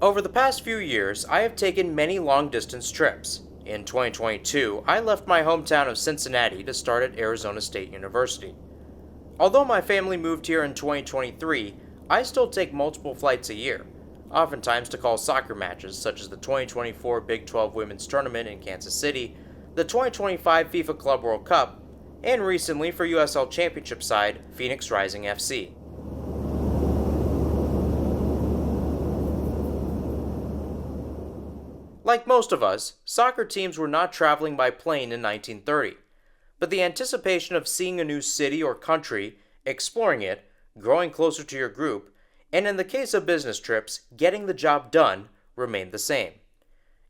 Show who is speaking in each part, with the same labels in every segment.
Speaker 1: Over the past few years, I have taken many long-distance trips. In 2022, I left my hometown of Cincinnati to start at Arizona State University. Although my family moved here in 2023, I still take multiple flights a year, oftentimes to call soccer matches such as the 2024 Big 12 Women's Tournament in Kansas City, the 2025 FIFA Club World Cup, and recently for USL Championship side Phoenix Rising FC. Like most of us, soccer teams were not traveling by plane in 1930, but the anticipation of seeing a new city or country, exploring it, growing closer to your group, and in the case of business trips, getting the job done, remained the same.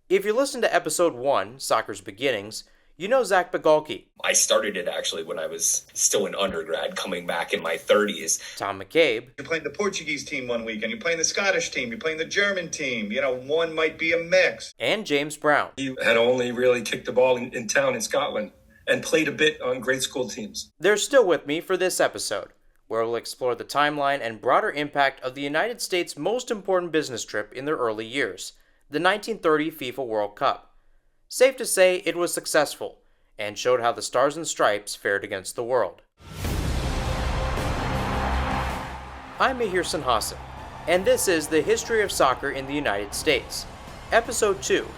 Speaker 1: If you listen to episode 1, Soccer's Beginnings, you know Zach Bigalke.
Speaker 2: I started it actually when I was still an undergrad, coming back in my 30s.
Speaker 1: Tom McCabe.
Speaker 3: You're playing the Portuguese team one week, and you're playing the Scottish team, you're playing the German team. One might be a mix.
Speaker 1: And James Brown.
Speaker 4: He had only really kicked the ball in town in Scotland and played a bit on grade school teams.
Speaker 1: They're still with me for this episode, where we'll explore the timeline and broader impact of the United States' most important business trip in their early years, the 1930 FIFA World Cup. Safe to say it was successful, and showed how the Stars and Stripes fared against the world. I'm Mahir Sinhasan, and this is the History of Soccer in the United States, Episode 2,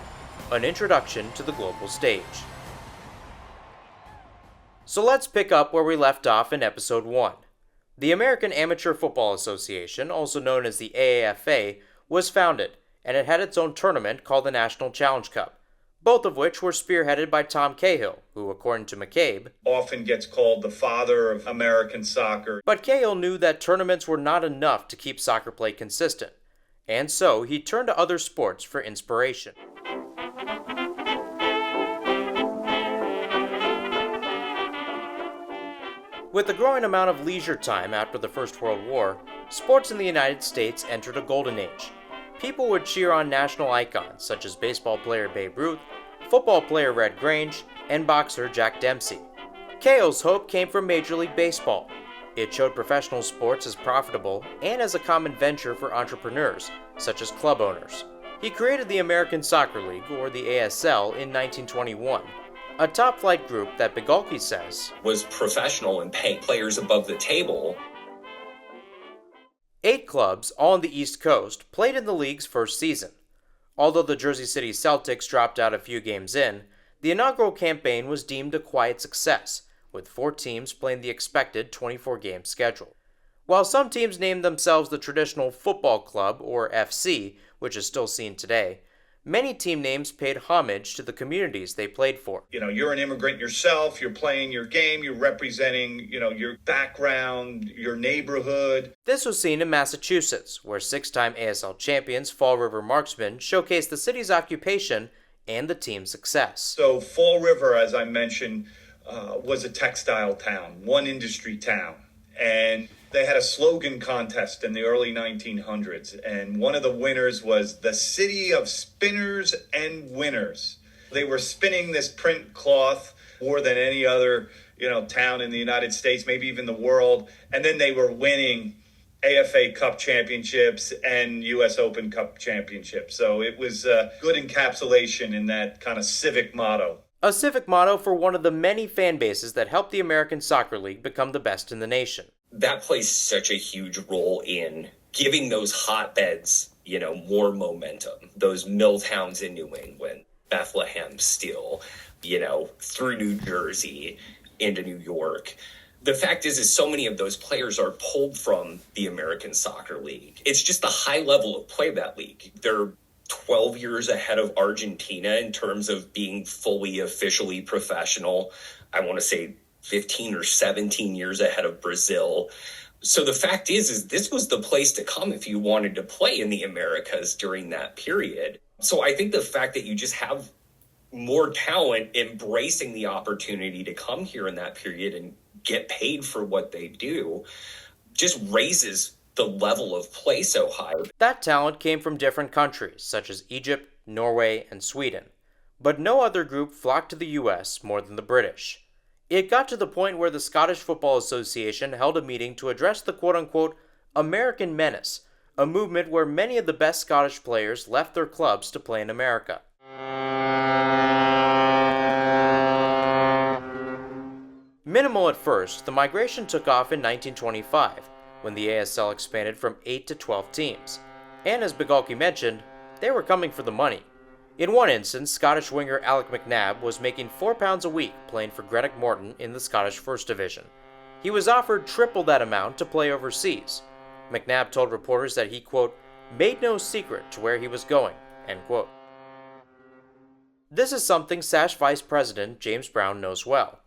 Speaker 1: an introduction to the global stage. So let's pick up where we left off in Episode 1. The American Amateur Football Association, also known as the AAFA, was founded, and it had its own tournament called the National Challenge Cup, both of which were spearheaded by Tom Cahill, who, according to McCabe,
Speaker 3: often gets called the father of American soccer.
Speaker 1: But Cahill knew that tournaments were not enough to keep soccer play consistent, and so he turned to other sports for inspiration. With the growing amount of leisure time after the First World War, sports in the United States entered a golden age. People would cheer on national icons such as baseball player Babe Ruth, football player Red Grange, and boxer Jack Dempsey. Cahill's hope came from Major League Baseball. It showed professional sports as profitable and as a common venture for entrepreneurs, such as club owners. He created the American Soccer League, or the ASL, in 1921, a top-flight group that Bigalke says
Speaker 2: Was professional and paying players above the table.
Speaker 1: 8 clubs, all on the East Coast, played in the league's first season. Although the Jersey City Celtics dropped out a few games in, the inaugural campaign was deemed a quiet success, with 4 teams playing the expected 24-game schedule. While some teams named themselves the traditional football club, or FC, which is still seen today, many team names paid homage to the communities they played for.
Speaker 3: You're an immigrant yourself, you're playing your game, you're representing, your background, your neighborhood.
Speaker 1: This was seen in Massachusetts, where 6-time ASL champions Fall River Marksmen showcased the city's occupation and the team's success.
Speaker 3: So Fall River, as I mentioned, was a textile town, one industry town. And they had a slogan contest in the early 1900s, and one of the winners was the City of Spinners and Winners. They were spinning this print cloth more than any other, town in the United States, maybe even the world, and then they were winning AFA Cup championships and U.S. Open Cup championships. So it was a good encapsulation in that kind of civic motto.
Speaker 1: A civic motto for one of the many fan bases that helped the American Soccer League become the best in the nation.
Speaker 2: That plays such a huge role in giving those hotbeds, more momentum. Those mill towns in New England, Bethlehem still, through New Jersey into New York. The fact is so many of those players are pulled from the American Soccer League. It's just the high level of play of that league. They're 12 years ahead of Argentina in terms of being fully officially professional. I want to say 15 or 17 years ahead of Brazil. So the fact is this was the place to come if you wanted to play in the Americas during that period. So I think the fact that you just have more talent embracing the opportunity to come here in that period and get paid for what they do just raises the level of play so high.
Speaker 1: That talent came from different countries, such as Egypt, Norway, and Sweden. But no other group flocked to the US more than the British. It got to the point where the Scottish Football Association held a meeting to address the quote-unquote American menace, a movement where many of the best Scottish players left their clubs to play in America. Minimal at first, the migration took off in 1925, when the ASL expanded from 8 to 12 teams. And as Bigalke mentioned, they were coming for the money. In one instance, Scottish winger Alec McNabb was making £4 a week playing for Greenock Morton in the Scottish First Division. He was offered triple that amount to play overseas. McNabb told reporters that he, quote, made no secret to where he was going, end quote. This is something Sash Vice President James Brown knows well.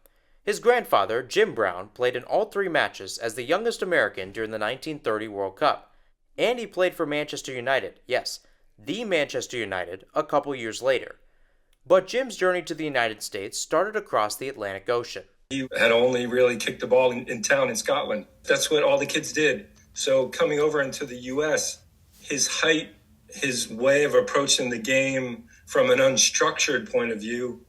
Speaker 1: His grandfather, Jim Brown, played in all 3 matches as the youngest American during the 1930 World Cup, and he played for Manchester United, yes, the Manchester United, a couple years later. But Jim's journey to the United States started across the Atlantic Ocean.
Speaker 4: He had only really kicked the ball in town in Scotland. That's what all the kids did. So coming over into the U.S., his height, his way of approaching the game from an unstructured point of view,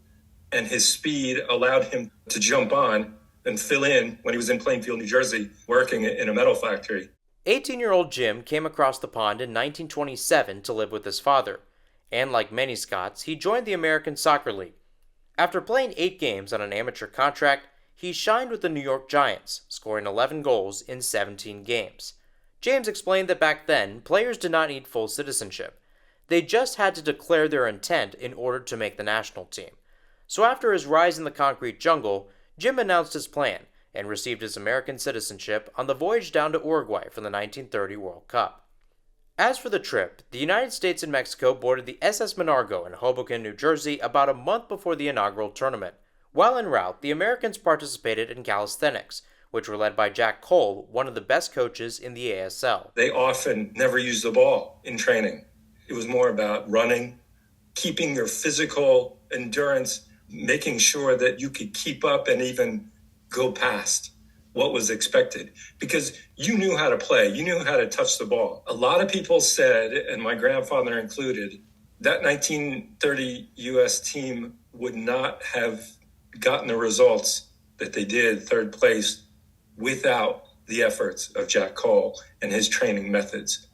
Speaker 4: and his speed allowed him to jump on and fill in when he was in Plainfield, New Jersey, working in a metal factory.
Speaker 1: 18-year-old Jim came across the pond in 1927 to live with his father, and like many Scots, he joined the American Soccer League. After playing 8 games on an amateur contract, he shined with the New York Giants, scoring 11 goals in 17 games. James explained that back then, players did not need full citizenship. They just had to declare their intent in order to make the national team. So after his rise in the concrete jungle, Jim announced his plan and received his American citizenship on the voyage down to Uruguay for the 1930 World Cup. As for the trip, the United States and Mexico boarded the SS Menargo in Hoboken, New Jersey about a month before the inaugural tournament. While en route, the Americans participated in calisthenics, which were led by Jack Cole, one of the best coaches in the ASL.
Speaker 4: They often never used the ball in training. It was more about running, keeping your physical endurance, making sure that you could keep up and even go past what was expected, because you knew how to play, you knew how to touch the ball. A lot of people said, and my grandfather included, that 1930 U.S. team would not have gotten the results that they did, 3rd place, without the efforts of Jack Cole and his training methods.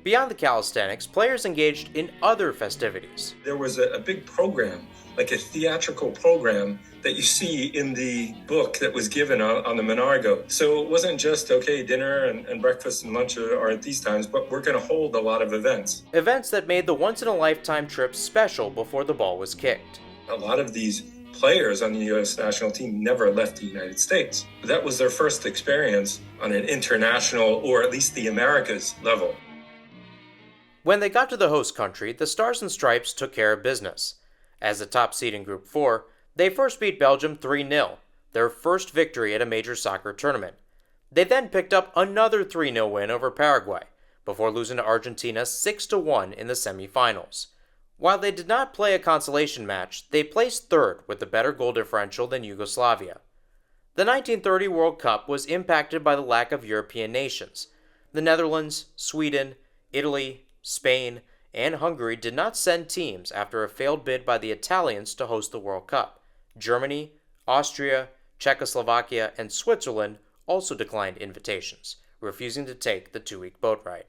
Speaker 1: Beyond the calisthenics, players engaged in other festivities.
Speaker 4: There was a big program, like a theatrical program that you see in the book that was given on the Menargo. So it wasn't just, okay, dinner and breakfast and lunch are at these times, but we're going to hold a lot of events.
Speaker 1: Events that made the once-in-a-lifetime trip special before the ball was kicked.
Speaker 4: A lot of these players on the U.S. national team never left the United States. That was their first experience on an international, or at least the Americas level.
Speaker 1: When they got to the host country, the Stars and Stripes took care of business. As the top seed in Group 4, they first beat Belgium 3-0, their first victory at a major soccer tournament. They then picked up another 3-0 win over Paraguay, before losing to Argentina 6-1 in the semifinals. While they did not play a consolation match, they placed 3rd with a better goal differential than Yugoslavia. The 1930 World Cup was impacted by the lack of European nations. The Netherlands, Sweden, Italy, Spain, and Hungary did not send teams after a failed bid by the Italians to host the World Cup. Germany, Austria, Czechoslovakia, and Switzerland also declined invitations, refusing to take the 2-week boat ride.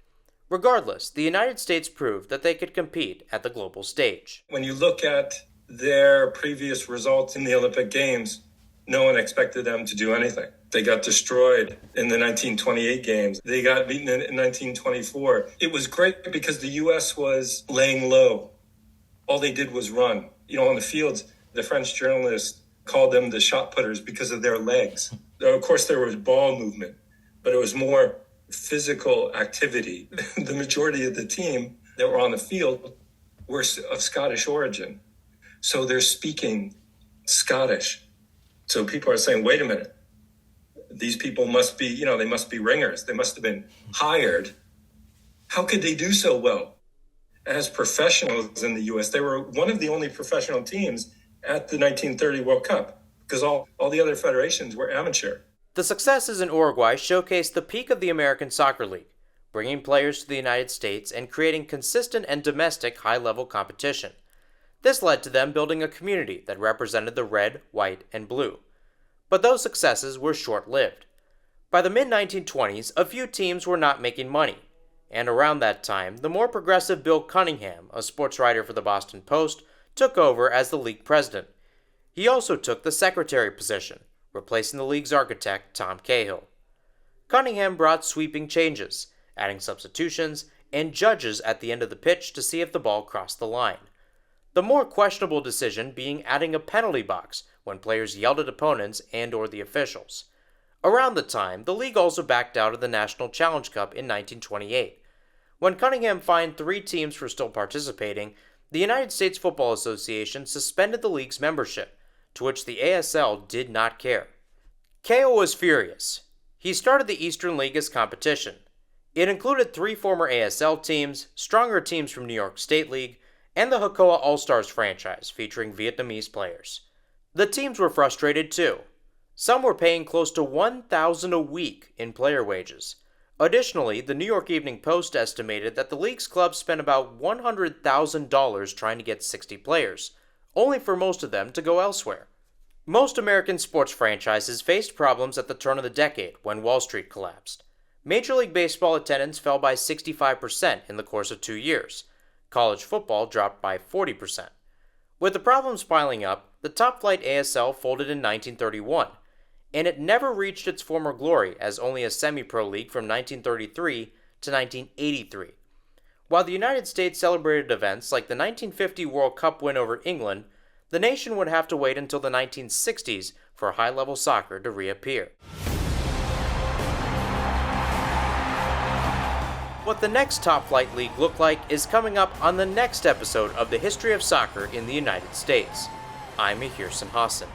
Speaker 1: Regardless, the United States proved that they could compete at the global stage.
Speaker 4: When you look at their previous results in the Olympic Games, no one expected them to do anything. They got destroyed in the 1928 games. They got beaten in 1924. It was great because the U.S. was laying low. All they did was run. On the fields, the French journalist called them the shot putters because of their legs. Of course, there was ball movement, but it was more physical activity. The majority of the team that were on the field were of Scottish origin. So they're speaking Scottish. So people are saying, wait a minute, these people must be, they must be ringers. They must have been hired. How could they do so well? As professionals in the U.S., they were one of the only professional teams at the 1930 World Cup because all the other federations were amateur.
Speaker 1: The successes in Uruguay showcased the peak of the American Soccer League, bringing players to the United States and creating consistent and domestic high-level competition. This led to them building a community that represented the red, white, and blue. but those successes were short-lived. By the mid-1920s, a few teams were not making money, and around that time, the more progressive Bill Cunningham, a sports writer for the Boston Post, took over as the league president. He also took the secretary position, replacing the league's architect, Tom Cahill. Cunningham brought sweeping changes, adding substitutions and judges at the end of the pitch to see if the ball crossed the line. The more questionable decision being adding a penalty box when players yelled at opponents and/or the officials. Around the time, the league also backed out of the National Challenge Cup in 1928. When Cunningham fined 3 teams for still participating, the United States Football Association suspended the league's membership, to which the ASL did not care. Cahill was furious. He started the Eastern League as competition. It included 3 former ASL teams, stronger teams from New York State League, and the Hakoah All-Stars franchise featuring Vietnamese players. The teams were frustrated too. Some were paying close to $1,000 a week in player wages. Additionally, the New York Evening Post estimated that the league's clubs spent about $100,000 trying to get 60 players, only for most of them to go elsewhere. Most American sports franchises faced problems at the turn of the decade when Wall Street collapsed. Major League Baseball attendance fell by 65% in the course of 2 years. College football dropped by 40%. With the problems piling up, the top-flight ASL folded in 1931, and it never reached its former glory as only a semi-pro league from 1933 to 1983. While the United States celebrated events like the 1950 World Cup win over England, the nation would have to wait until the 1960s for high-level soccer to reappear. What the next top-flight league looked like is coming up on the next episode of the History of Soccer in the United States. I'm Mahir Hassan.